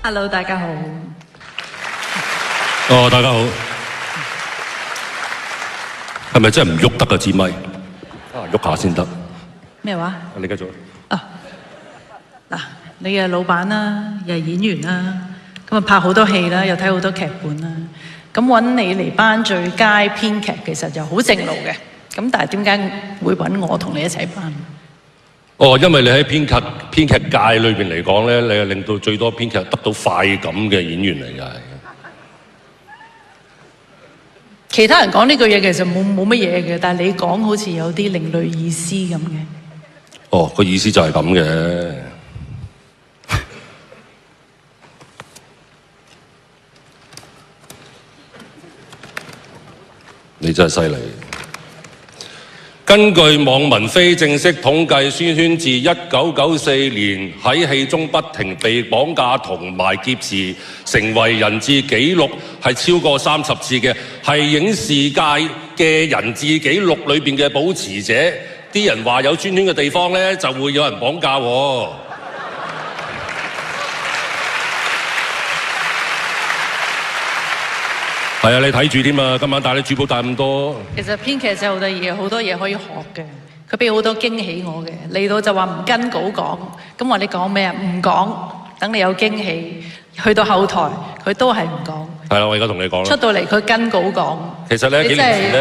Hello， 大家好。哦，大家好。係咪真係唔喐得個支咪？喐下先得。咩話？你繼續。嗱，你係老闆啦，又係演員啦，咁啊拍好多戲啦，又睇好多劇本啦。咁揾你嚟頒最佳編劇，其實就好正路嘅。咁但係點解會揾我同你一齊頒？哦，因為你喺編劇界裏邊嚟講咧，你係令到最多編劇得到快感嘅演員嚟㗎。其他人講呢句嘢其實冇乜嘢嘅，但係你講好似有啲另類意思咁嘅。哦，個意思就係咁嘅。你真係犀利。根據網民非正式統計，孫軒自1994年喺戲中不停被綁架同埋劫持，成為人質紀錄係超過30次嘅，係影視界嘅人質紀錄裏邊嘅保持者。啲人話有孫軒嘅地方呢，就會有人綁架喎。係啊，你睇住添啊！今晚帶你珠寶帶咁多。其實編劇真係好得意，好多嘢可以學嘅。佢俾好多驚喜我嘅，嚟到就話唔跟稿講，咁話你講咩啊？唔講，等你有驚喜。去到後台，佢都係唔講。係啦，我而家同你講啦。出到嚟佢跟稿講。其實咧幾年前咧。